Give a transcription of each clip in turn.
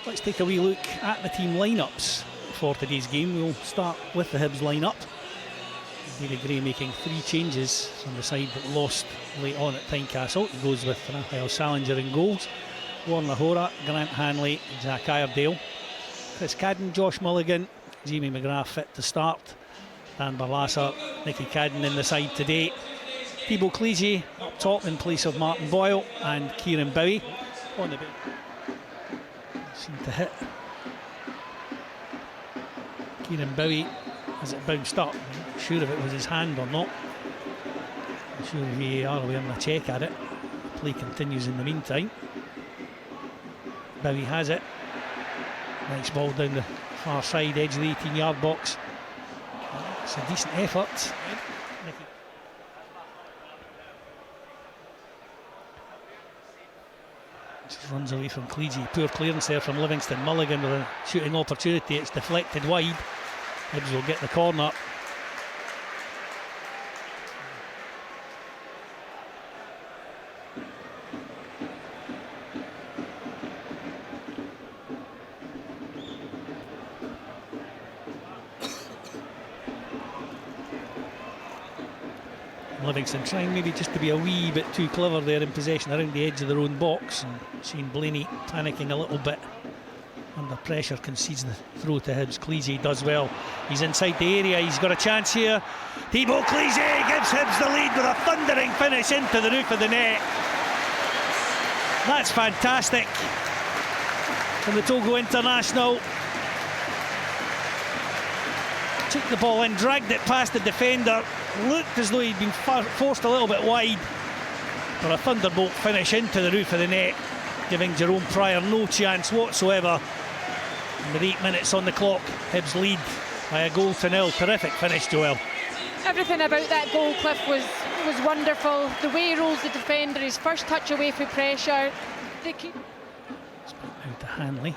Let's take a wee look at the team lineups for today's game. We'll start with the Hibs lineup. David Gray making 3 changes from the side that lost late on at Tynecastle. He goes with Raphael Salinger in goals, Warren Lahora, Grant Hanley, Jack Iredale, Chris Cadden, Josh Mulligan, Jamie McGrath fit to start, Dan Barlaser, Nicky Cadden in the side today, Thibaut Klidjé up top in place of Martin Boyle, and Kieran Bowie on the bench. Seemed to hit Kieran Bowie as it bounced up. I'm not sure if it was his hand or not. I'm sure VAR will be having a check at it. The play continues in the meantime. Bowie has it. Nice ball down the far side edge of the 18-yard box. It's a decent effort. Just runs away from Klidjé. Poor clearance there from Livingston. Mulligan with a shooting opportunity. It's deflected wide. Hibs will get the corner. Livingston trying maybe just to be a wee bit too clever there in possession around the edge of their own box, and Shane Blaney panicking a little bit under pressure, concedes the throw to Hibs. Klidjé does well, he's inside the area, he's got a chance here. Thibaut Klidjé gives Hibs the lead with a thundering finish into the roof of the net. That's fantastic from the Togo international. Took the ball in, dragged it past the defender, looked as though he'd been forced a little bit wide, but a thunderbolt finish into the roof of the net, giving Jerome Pryor no chance whatsoever. And with 8 minutes on the clock, Hibs lead by a 1-0. Terrific finish, Joelle. Everything about that goal, Cliff, was wonderful. The way he rolls the defender, his first touch away from pressure. Spin out to Hanley.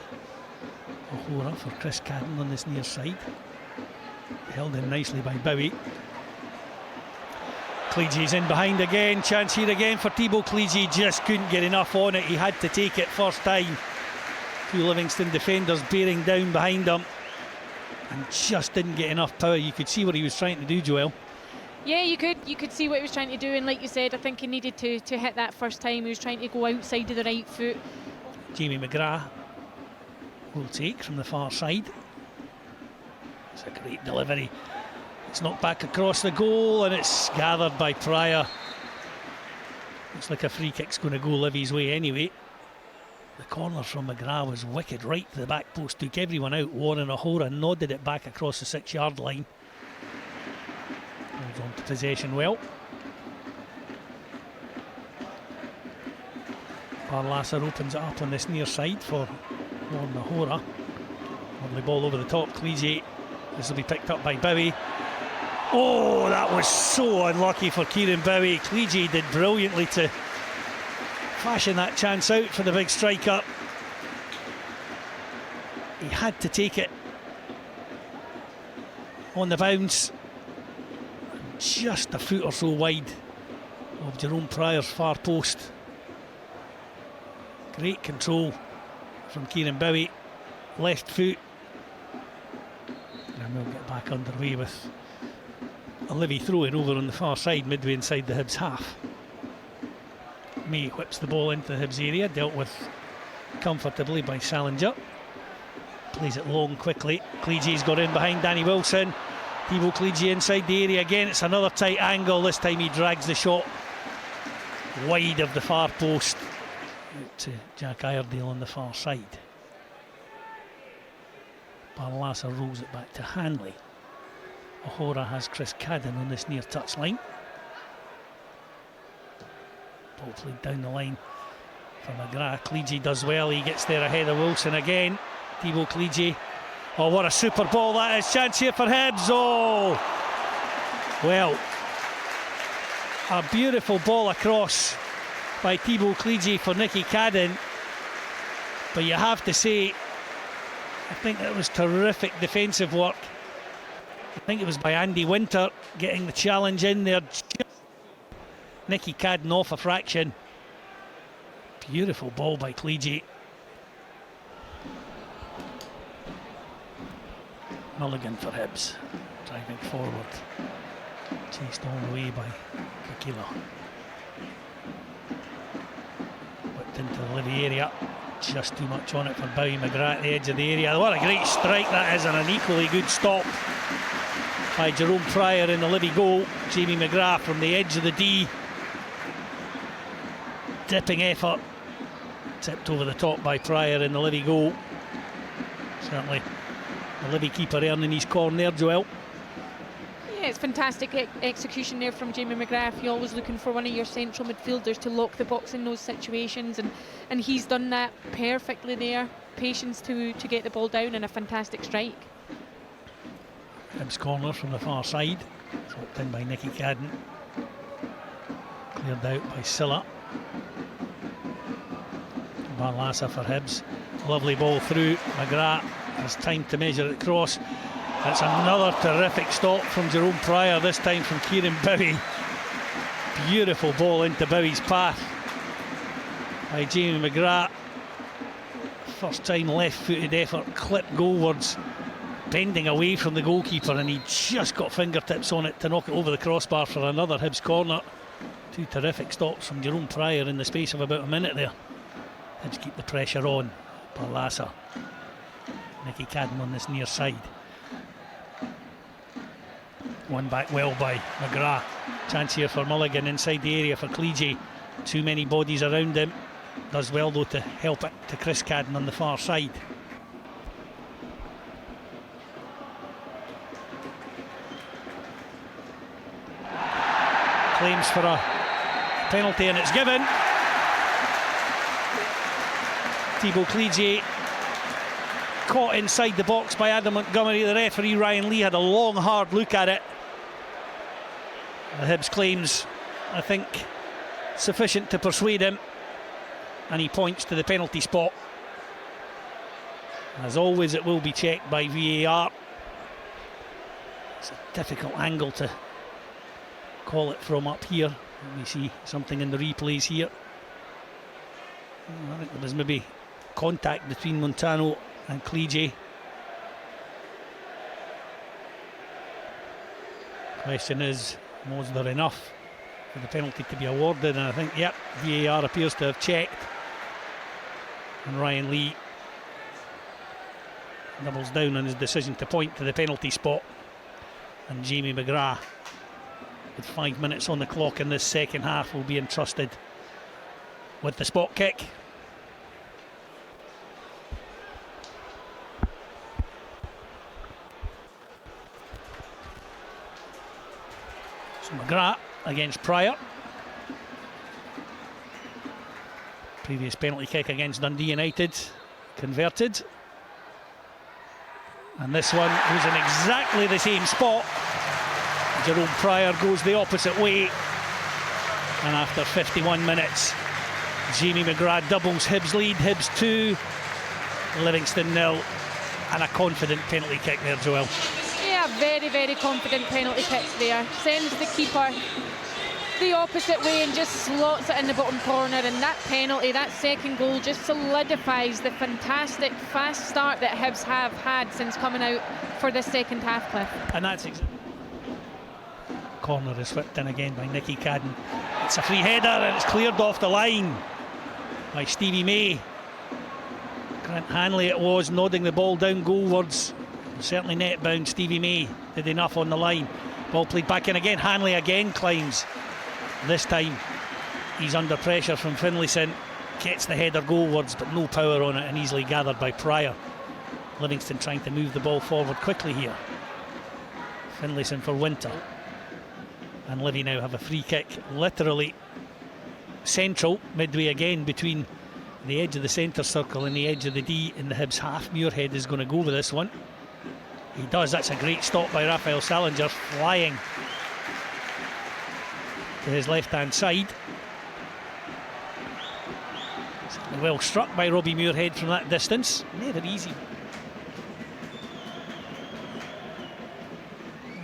Lahora for Chris Cadden on this near side. Held in nicely by Bowie. Klidjé's in behind again. Chance here again for Thibaut Klidjé. Just couldn't get enough on it. He had to take it first time. 2 Livingston defenders bearing down behind him, and just didn't get enough power. You could see what he was trying to do, Joelle. Yeah, you could see what he was trying to do, and like you said, I think he needed to hit that first time. He was trying to go outside of the right foot. Jamie McGrath will take from the far side. It's a great delivery. It's knocked back across the goal, and it's gathered by Pryor. Looks like a free kick's going to go Livy's way anyway. The corner from McGrath was wicked, right to the back post, took everyone out. Warren Lahora nodded it back across the 6-yard line. Holds on to possession well. Barlaser opens it up on this near side for Warren Lahora. Lovely ball over the top. Klidjé. This will be picked up by Bowie. Oh, that was so unlucky for Kieran Bowie. Klidjé did brilliantly to fashion that chance out for the big striker. He had to take it on the bounce, just a foot or so wide of Jerome Pryor's far post. Great control from Kieran Bowie, left foot, and we'll get back underway with a Livy throw-in over on the far side, midway inside the Hibs half. May whips the ball into the Hibs area, dealt with comfortably by Salinger. Plays it long quickly. Klidjé's got in behind Danny Wilson. Thibaut Klidjé inside the area again. It's another tight angle. This time he drags the shot wide of the far post out to Jack Iredale on the far side. Barlaser rolls it back to Hanley. Lahora has Chris Cadden on this near touchline. Ball played down the line for McGrath. Klidjé does well, he gets there ahead of Wilson again. Thibaut Klidjé. Oh, what a super ball that is. Chance here for Hibs. Oh, well, a beautiful ball across by Thibaut Klidjé for Nicky Cadden. But you have to say, I think that was terrific defensive work. I think it was by Andy Winter getting the challenge in there. Nicky Cadden off a fraction. Beautiful ball by Klidjé. Mulligan for Hibs, driving forward, chased all the way by Bakila. Whipped into the Livy area, just too much on it for Bowie McGrath at the edge of the area. What a great strike that is, and an equally good stop by Jerome Pryor in the Livy goal. Jamie McGrath from the edge of the D, dipping effort, tipped over the top by Pryor in the Livy goal. Certainly the Livy keeper earning his corner, Joel. Yeah, it's fantastic execution there from Jamie McGrath. You're always looking for one of your central midfielders to lock the box in those situations, and he's done that perfectly there. Patience to get the ball down, and a fantastic strike. Hibs corner from the far side, swept in by Nicky Cadden, cleared out by Silla. Barlasa for Hibs, lovely ball through. McGrath has time to measure it across. That's another terrific stop from Jerome Pryor, this time from Kieran Bowie. Beautiful ball into Bowie's path by Jamie McGrath. First time left-footed effort, clipped goalwards, bending away from the goalkeeper, and he just got fingertips on it to knock it over the crossbar for another Hibs corner. Two terrific stops from Jerome Pryor in the space of about a minute there. Hibs keep the pressure on. Barlasa, Nicky Cadden on this near side. One back well by McGrath. Chance here for Mulligan inside the area for Klidjé. Too many bodies around him. Does well though to help it to Chris Cadden on the far side. Claims for a penalty, and it's given. Thibaut Klidjé caught inside the box by Adam Montgomery. The referee Ryan Lee had a long hard look at it. The Hibs claims, I think, sufficient to persuade him, and he points to the penalty spot. As always, it will be checked by VAR. It's a difficult angle to call it from up here. We see something in the replays here. I think there was maybe contact between Montano and Klidjé. Question is, was there enough for the penalty to be awarded? And I think, yep, VAR appears to have checked, and Ryan Lee doubles down on his decision to point to the penalty spot. And Jamie McGrath, with 5 minutes on the clock in this second half, will be entrusted with the spot kick. So McGrath against Pryor. Previous penalty kick against Dundee United converted, and this one was in exactly the same spot. Jerome Pryor goes the opposite way, and after 51 minutes, Jamie McGrath doubles Hibs lead. Hibs 2, Livingston 0, and a confident penalty kick there, Joel. Yeah, very, very confident penalty kick there. Sends the keeper the opposite way and just slots it in the bottom corner, and that penalty, that second goal, just solidifies the fantastic fast start that Hibs have had since coming out for this second half, Cliff. And that's corner is whipped in again by Nicky Cadden. It's a free header, and it's cleared off the line by Stevie May. Grant Hanley it was, nodding the ball down goalwards. Certainly net bound. Stevie May did enough on the line. Ball played back in again. Hanley again climbs. This time he's under pressure from Finlayson. Gets the header goalwards, but no power on it, and easily gathered by Pryor. Livingston trying to move the ball forward quickly here. Finlayson for Winter. And Livy now have a free kick, literally central, midway again between the edge of the centre circle and the edge of the D in the Hibs half. Muirhead is going to go with this one. He does. That's a great stop by Raphael Salinger, flying to his left hand side. Well struck by Robbie Muirhead from that distance. Never easy.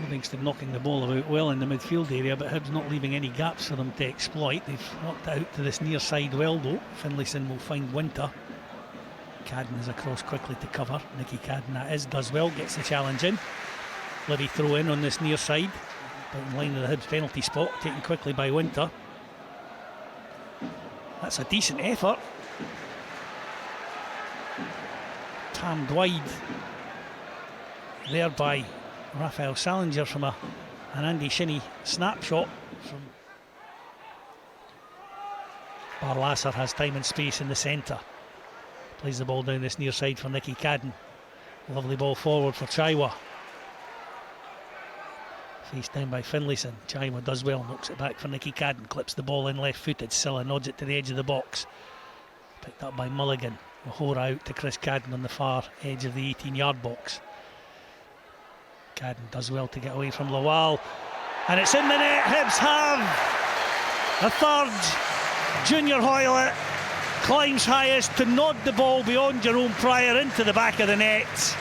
Livingston knocking the ball about well in the midfield area, but Hibs not leaving any gaps for them to exploit. They've knocked it out to this near side well though. Finlayson will find Winter. Cadden is across quickly to cover. Nicky Cadden, that is, does well, gets the challenge in. Livy throw in on this near side, but in line with the Hibs penalty spot, taken quickly by Winter. That's a decent effort. Tammed wide there by Raphael Salinger from an Andy Shinnie snapshot. From Barlasser has time and space in the centre. Plays the ball down this near side for Nicky Cadden. Lovely ball forward for Chaiwa. Faced down by Finlayson. Chaiwa does well, knocks it back for Nicky Cadden. Clips the ball in left footed. Silla nods it to the edge of the box. Picked up by Mulligan. Mahora out to Chris Cadden on the far edge of the 18-yard box. Cadden does well to get away from Lawal. And it's in the net. Hibs have a third. Junior Hoilett climbs highest to nod the ball beyond Jerome Pryor into the back of the net.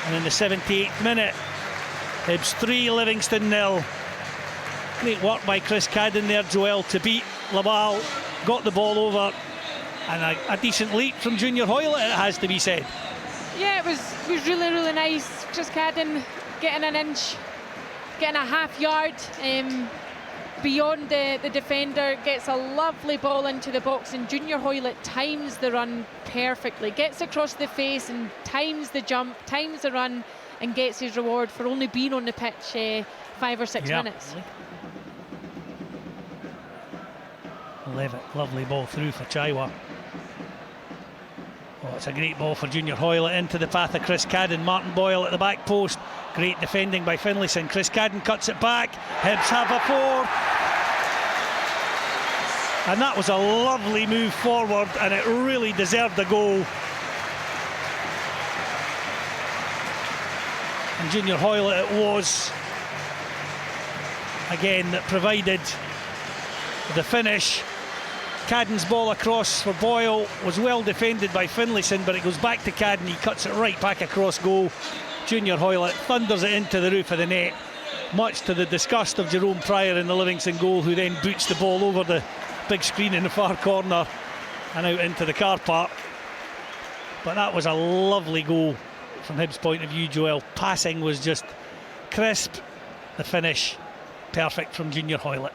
And in the 78th minute, Hibs 3, Livingston 0. Great work by Chris Cadden there, Joel, to beat Lawal. Got the ball over. And a decent leap from Junior Hoilett, it has to be said. Yeah, it was really, really nice. Chris Cadden getting an inch, getting a half yard beyond the defender, gets a lovely ball into the box, and Junior Hoilett times the run perfectly, gets across the face and times the jump, times the run, and gets his reward for only being on the pitch 5 or 6 minutes. Levitt, lovely ball through for Chaiwa. Oh, it's a great ball for Junior Hoilett into the path of Chris Cadden. Martin Boyle at the back post. Great defending by Finlayson. Chris Cadden cuts it back. Hibs have a 4. And that was a lovely move forward, and it really deserved a goal. And Junior Hoilett it was, again, that provided the finish. Cadden's ball across for Boyle was well defended by Finlayson, but it goes back to Cadden. He cuts it right back across goal. Junior Hoilett thunders it into the roof of the net, much to the disgust of Jerome Pryor in the Livingston goal, who then boots the ball over the big screen in the far corner and out into the car park. But that was a lovely goal from Hibs' point of view, Joel. Passing was just crisp. The finish perfect from Junior Hoilett.